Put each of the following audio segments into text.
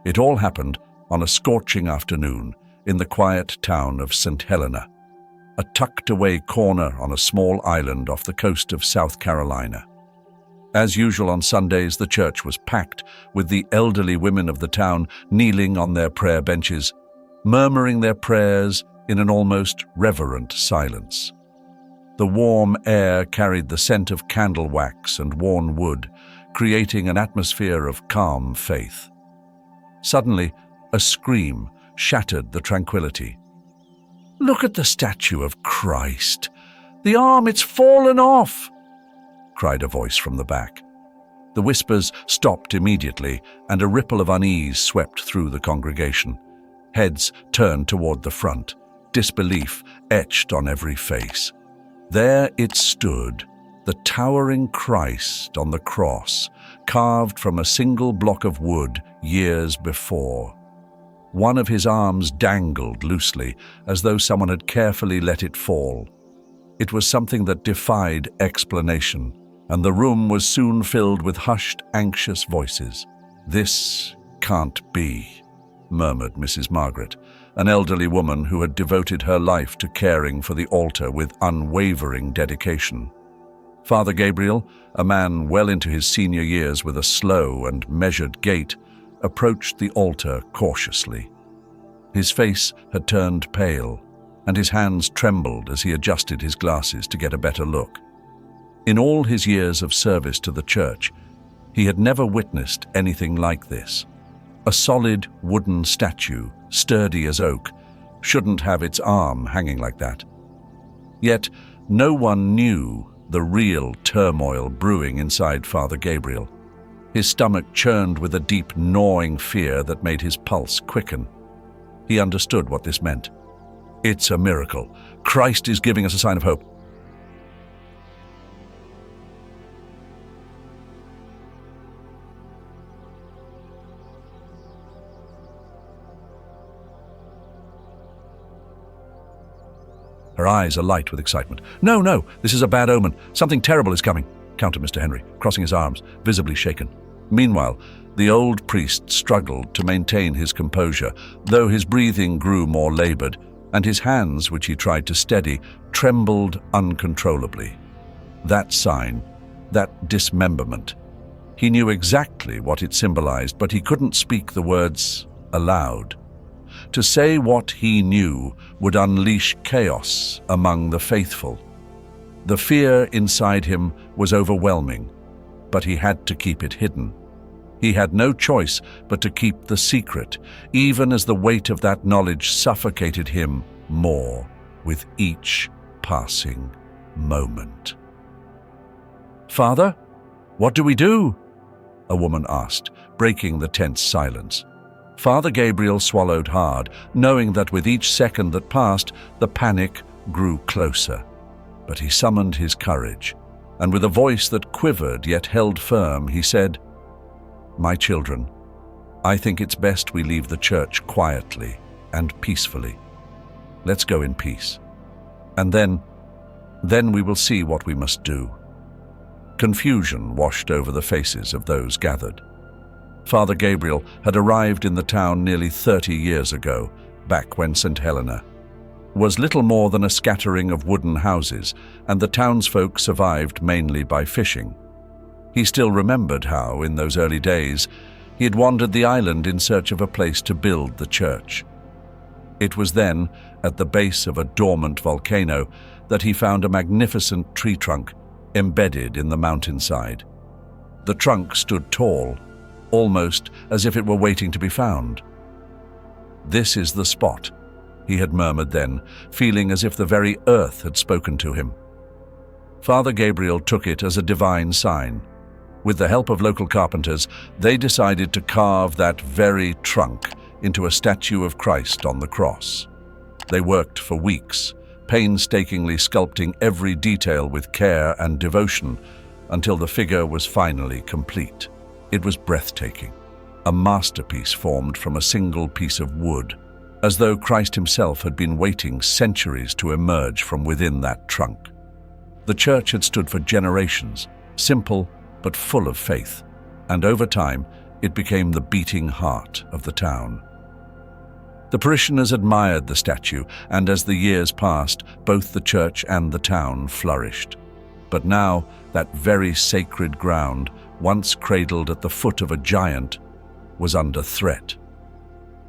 It all happened on a scorching afternoon in the quiet town of St. Helena, a tucked-away corner on a small island off the coast of South Carolina. As usual on Sundays, the church was packed, with the elderly women of the town kneeling on their prayer benches, murmuring their prayers in an almost reverent silence. The warm air carried the scent of candle wax and worn wood, creating an atmosphere of calm faith. Suddenly, a scream shattered the tranquility. "Look at the statue of Christ! The arm, it's fallen off!" cried a voice from the back. The whispers stopped immediately, and a ripple of unease swept through the congregation. Heads turned toward the front, disbelief etched on every face. There it stood, the towering Christ on the cross, carved from a single block of wood years before. One of his arms dangled loosely, as though someone had carefully let it fall. It was something that defied explanation, and the room was soon filled with hushed, anxious voices. "This can't be," murmured Mrs. Margaret, an elderly woman who had devoted her life to caring for the altar with unwavering dedication. Father Gabriel, a man well into his senior years with a slow and measured gait, approached the altar cautiously. His face had turned pale, and his hands trembled as he adjusted his glasses to get a better look. In all his years of service to the church, he had never witnessed anything like this. A solid wooden statue, sturdy as oak, shouldn't have its arm hanging like that. Yet no one knew the real turmoil brewing inside Father Gabriel. His stomach churned with a deep, gnawing fear that made his pulse quicken. He understood what this meant. It's a miracle. Christ is giving us a sign of hope. Her eyes alight with excitement. "No, no, this is a bad omen. Something terrible is coming," countered Mr. Henry, crossing his arms, visibly shaken. Meanwhile, the old priest struggled to maintain his composure, though his breathing grew more labored, and his hands, which he tried to steady, trembled uncontrollably. That sign, that dismemberment, he knew exactly what it symbolized, but he couldn't speak the words aloud. To say what he knew would unleash chaos among the faithful. The fear inside him was overwhelming, but he had to keep it hidden. He had no choice but to keep the secret, even as the weight of that knowledge suffocated him more with each passing moment. "Father, what do we do?" a woman asked, breaking the tense silence. Father Gabriel swallowed hard, knowing that with each second that passed, the panic grew closer. But he summoned his courage, and with a voice that quivered yet held firm, he said, "My children, I think it's best we leave the church quietly and peacefully. Let's go in peace. And then we will see what we must do." Confusion washed over the faces of those gathered. Father Gabriel had arrived in the town nearly 30 years ago, back when St. Helena was little more than a scattering of wooden houses, and the townsfolk survived mainly by fishing. He still remembered how, in those early days, he had wandered the island in search of a place to build the church. It was then, at the base of a dormant volcano, that he found a magnificent tree trunk embedded in the mountainside. The trunk stood tall, almost as if it were waiting to be found. "This is the spot," he had murmured then, feeling as if the very earth had spoken to him. Father Gabriel took it as a divine sign. With the help of local carpenters, they decided to carve that very trunk into a statue of Christ on the cross. They worked for weeks, painstakingly sculpting every detail with care and devotion, until the figure was finally complete. It was breathtaking, a masterpiece formed from a single piece of wood, as though Christ himself had been waiting centuries to emerge from within that trunk. The church had stood for generations, simple but full of faith, and over time it became the beating heart of the town. The parishioners admired the statue, and as the years passed, both the church and the town flourished. But now, that very sacred ground, once cradled at the foot of a giant, was under threat.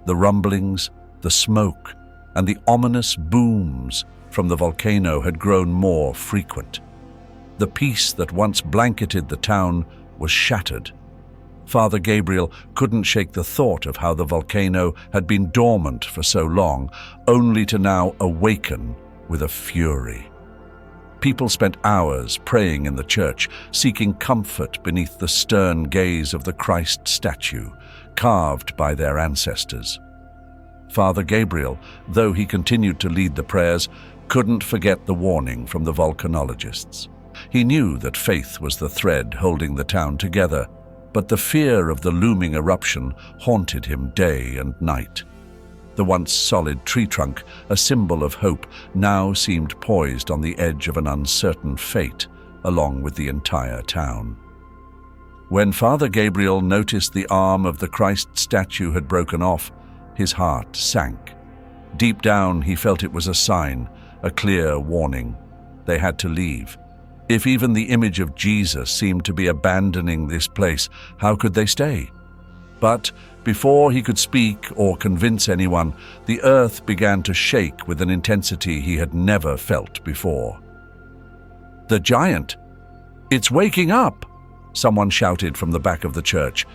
The rumblings, the smoke, and the ominous booms from the volcano had grown more frequent. The peace that once blanketed the town was shattered. Father Gabriel couldn't shake the thought of how the volcano had been dormant for so long, only to now awaken with a fury. People spent hours praying in the church, seeking comfort beneath the stern gaze of the Christ statue, carved by their ancestors. Father Gabriel, though he continued to lead the prayers, couldn't forget the warning from the volcanologists. He knew that faith was the thread holding the town together, but the fear of the looming eruption haunted him day and night. The once solid tree trunk, a symbol of hope, now seemed poised on the edge of an uncertain fate, along with the entire town. When Father Gabriel noticed the arm of the Christ statue had broken off, his heart sank. Deep down, he felt it was a sign, a clear warning. They had to leave. If even the image of Jesus seemed to be abandoning this place, how could they stay? But before he could speak or convince anyone, the earth began to shake with an intensity he had never felt before. "The giant! It's waking up!" someone shouted from the back of the church.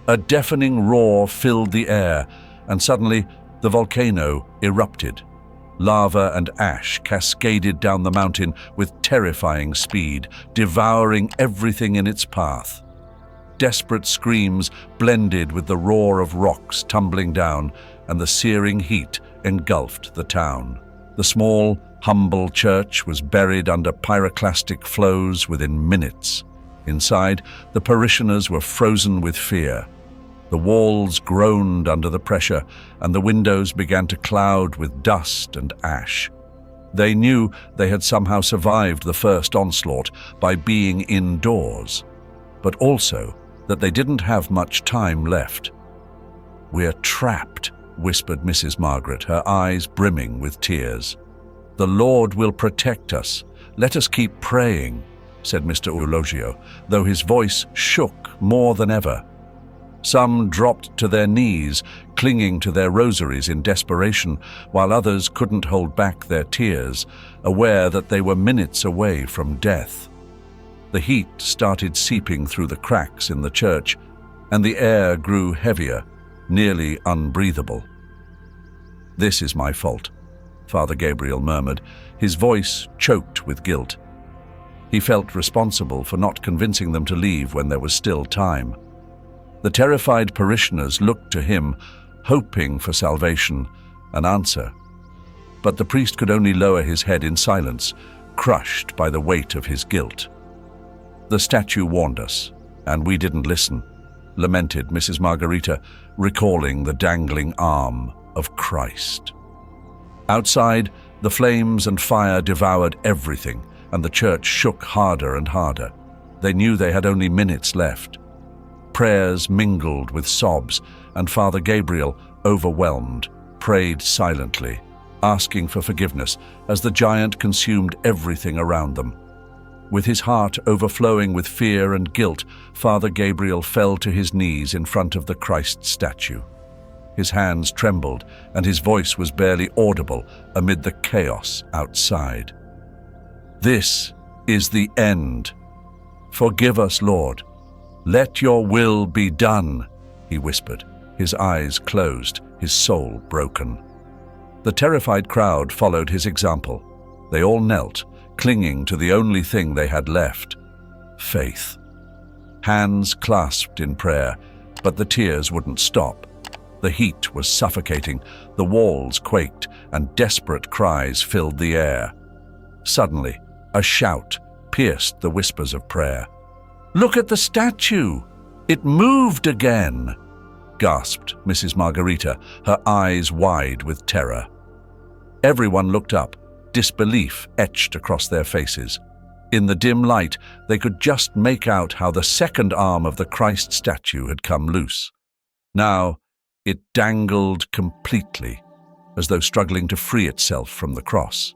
A deafening roar filled the air, and suddenly the volcano erupted. Lava and ash cascaded down the mountain with terrifying speed, devouring everything in its path. Desperate screams blended with the roar of rocks tumbling down, and the searing heat engulfed the town. The small, humble church was buried under pyroclastic flows within minutes. Inside, the parishioners were frozen with fear. The walls groaned under the pressure, and the windows began to cloud with dust and ash. They knew they had somehow survived the first onslaught by being indoors, but also that they didn't have much time left. "We're trapped," whispered Mrs. Margaret, her eyes brimming with tears. "The Lord will protect us. Let us keep praying," said Mr. Eulogio, though his voice shook more than ever. Some dropped to their knees, clinging to their rosaries in desperation, while others couldn't hold back their tears, aware that they were minutes away from death. The heat started seeping through the cracks in the church, and the air grew heavier, nearly unbreathable. "This is my fault," Father Gabriel murmured, his voice choked with guilt. He felt responsible for not convincing them to leave when there was still time. The terrified parishioners looked to him, hoping for salvation, an answer. But the priest could only lower his head in silence, crushed by the weight of his guilt. "The statue warned us, and we didn't listen," lamented Mrs. Margarita, recalling the dangling arm of Christ. Outside, the flames and fire devoured everything, and the church shook harder and harder. They knew they had only minutes left. Prayers mingled with sobs, and Father Gabriel, overwhelmed, prayed silently, asking for forgiveness as the giant consumed everything around them. With his heart overflowing with fear and guilt, Father Gabriel fell to his knees in front of the Christ statue. His hands trembled, and his voice was barely audible amid the chaos outside. "This is the end. Forgive us, Lord. Let your will be done," he whispered, his eyes closed, his soul broken. The terrified crowd followed his example. They all knelt, clinging to the only thing they had left: faith. Hands clasped in prayer, but the tears wouldn't stop. The heat was suffocating, the walls quaked, and desperate cries filled the air. Suddenly, a shout pierced the whispers of prayer. "Look at the statue! It moved again!" gasped Mrs. Margarita, her eyes wide with terror. Everyone looked up, disbelief etched across their faces. In the dim light, they could just make out how the second arm of the Christ statue had come loose. Now, it dangled completely, as though struggling to free itself from the cross.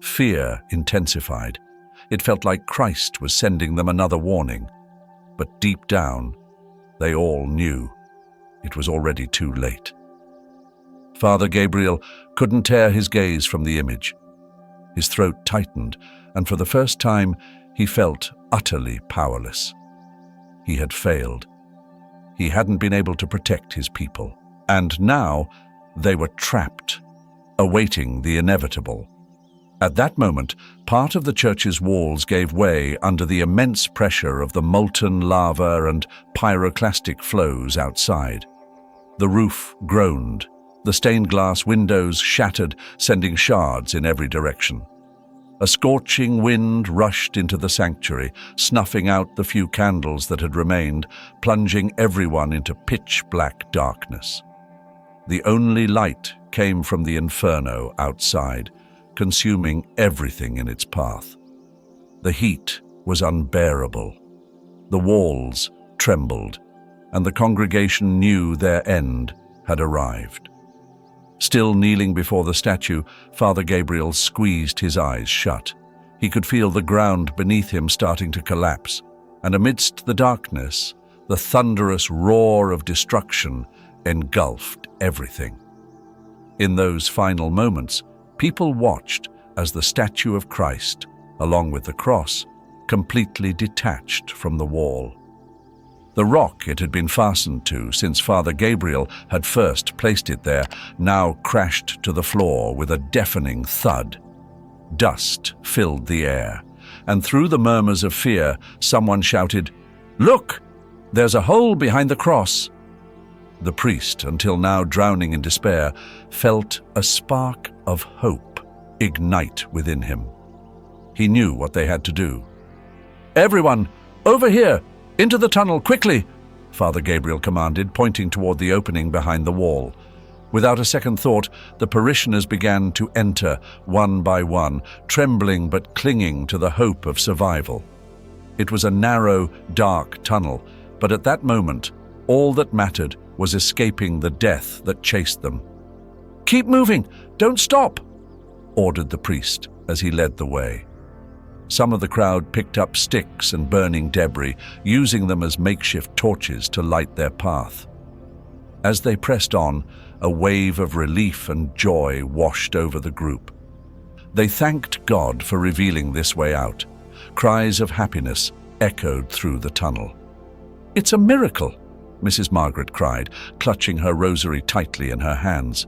Fear intensified. It felt like Christ was sending them another warning. But deep down, they all knew it was already too late. Father Gabriel couldn't tear his gaze from the image. His throat tightened, and for the first time, he felt utterly powerless. He had failed. He hadn't been able to protect his people. And now, they were trapped, awaiting the inevitable. At that moment, part of the church's walls gave way under the immense pressure of the molten lava and pyroclastic flows outside. The roof groaned. The stained glass windows shattered, sending shards in every direction. A scorching wind rushed into the sanctuary, snuffing out the few candles that had remained, plunging everyone into pitch-black darkness. The only light came from the inferno outside, consuming everything in its path. The heat was unbearable. The walls trembled, and the congregation knew their end had arrived. Still kneeling before the statue, Father Gabriel squeezed his eyes shut. He could feel the ground beneath him starting to collapse, and amidst the darkness, the thunderous roar of destruction engulfed everything. In those final moments, people watched as the statue of Christ, along with the cross, completely detached from the wall. The rock it had been fastened to since Father Gabriel had first placed it there now crashed to the floor with a deafening thud. Dust filled the air, and through the murmurs of fear, someone shouted, "Look! There's a hole behind the cross!" The priest, until now drowning in despair, felt a spark of hope ignite within him. He knew what they had to do. "Everyone, over here! Into the tunnel, quickly!" Father Gabriel commanded, pointing toward the opening behind the wall. Without a second thought, the parishioners began to enter, one by one, trembling but clinging to the hope of survival. It was a narrow, dark tunnel, but at that moment, all that mattered was escaping the death that chased them. "Keep moving! Don't stop!" ordered the priest as he led the way. Some of the crowd picked up sticks and burning debris, using them as makeshift torches to light their path. As they pressed on, a wave of relief and joy washed over the group. They thanked God for revealing this way out. Cries of happiness echoed through the tunnel. "It's a miracle!" Mrs. Margaret cried, clutching her rosary tightly in her hands.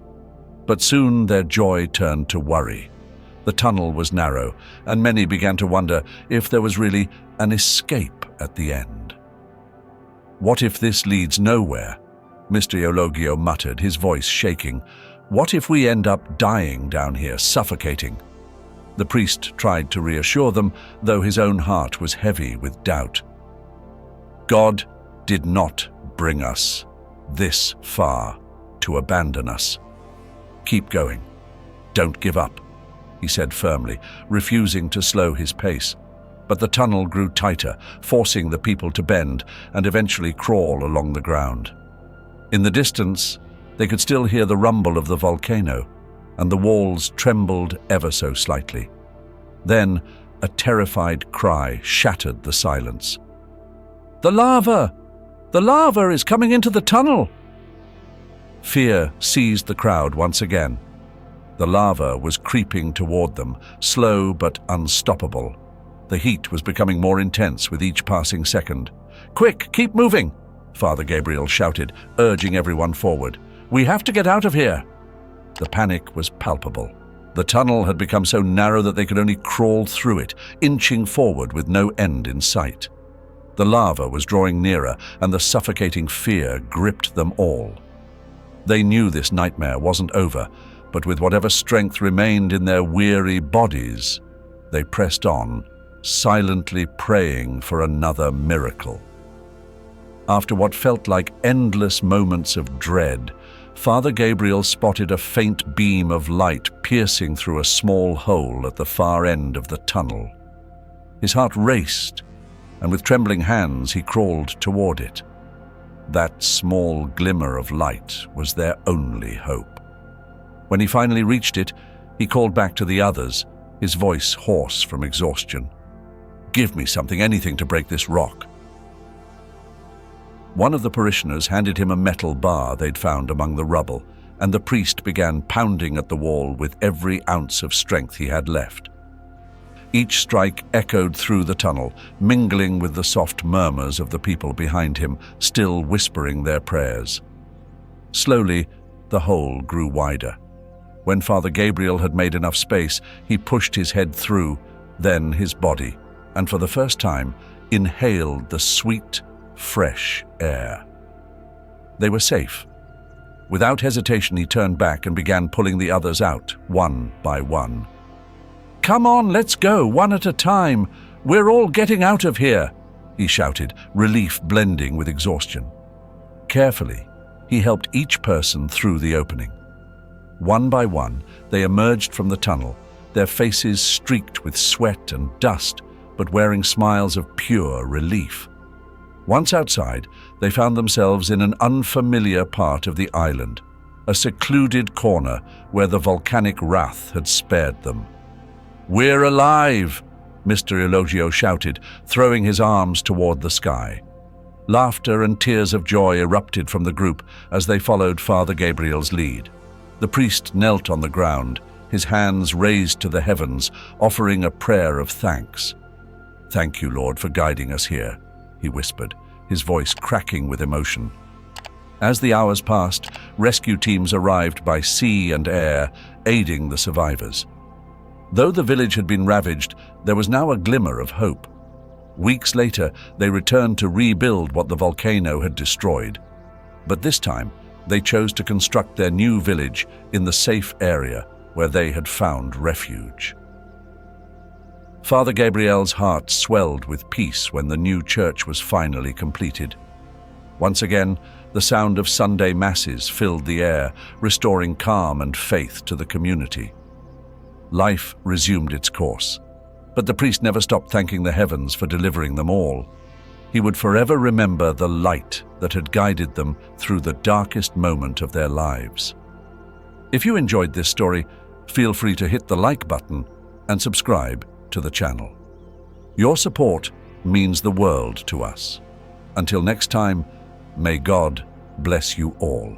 But soon their joy turned to worry. The tunnel was narrow, and many began to wonder if there was really an escape at the end. "What if this leads nowhere?" Mr. Eulogio muttered, his voice shaking. "What if we end up dying down here, suffocating?" The priest tried to reassure them, though his own heart was heavy with doubt. God did not bring us this far to abandon us. "Keep going. Don't give up," he said firmly, refusing to slow his pace. But the tunnel grew tighter, forcing the people to bend and eventually crawl along the ground. In the distance, they could still hear the rumble of the volcano, and the walls trembled ever so slightly. Then, a terrified cry shattered the silence. "The lava! The lava is coming into the tunnel!" Fear seized the crowd once again. The lava was creeping toward them, slow but unstoppable. The heat was becoming more intense with each passing second. "Quick, keep moving!" Father Gabriel shouted, urging everyone forward. "We have to get out of here!" The panic was palpable. The tunnel had become so narrow that they could only crawl through it, inching forward with no end in sight. The lava was drawing nearer, and the suffocating fear gripped them all. They knew this nightmare wasn't over, but with whatever strength remained in their weary bodies, they pressed on, silently praying for another miracle. After what felt like endless moments of dread, Father Gabriel spotted a faint beam of light piercing through a small hole at the far end of the tunnel. His heart raced, and with trembling hands he crawled toward it. That small glimmer of light was their only hope. When he finally reached it, he called back to the others, his voice hoarse from exhaustion. "Give me something, anything to break this rock." One of the parishioners handed him a metal bar they'd found among the rubble, and the priest began pounding at the wall with every ounce of strength he had left. Each strike echoed through the tunnel, mingling with the soft murmurs of the people behind him, still whispering their prayers. Slowly, the hole grew wider. When Father Gabriel had made enough space, he pushed his head through, then his body, and for the first time, inhaled the sweet, fresh air. They were safe. Without hesitation, he turned back and began pulling the others out, one by one. "Come on, let's go, one at a time. We're all getting out of here," he shouted, relief blending with exhaustion. Carefully, he helped each person through the opening. One by one, they emerged from the tunnel, their faces streaked with sweat and dust, but wearing smiles of pure relief. Once outside, they found themselves in an unfamiliar part of the island, a secluded corner where the volcanic wrath had spared them. "We're alive!" Mr. Elogio shouted, throwing his arms toward the sky. Laughter and tears of joy erupted from the group as they followed Father Gabriel's lead. The priest knelt on the ground, his hands raised to the heavens, offering a prayer of thanks. "Thank you, Lord, for guiding us here," he whispered, his voice cracking with emotion. As the hours passed, rescue teams arrived by sea and air, aiding the survivors. Though the village had been ravaged, there was now a glimmer of hope. Weeks later, they returned to rebuild what the volcano had destroyed. But this time, they chose to construct their new village in the safe area where they had found refuge. Father Gabriel's heart swelled with peace when the new church was finally completed. Once again, the sound of Sunday masses filled the air, restoring calm and faith to the community. Life resumed its course, but the priest never stopped thanking the heavens for delivering them all. He would forever remember the light that had guided them through the darkest moment of their lives. If you enjoyed this story, feel free to hit the like button and subscribe to the channel. Your support means the world to us. Until next time, may God bless you all.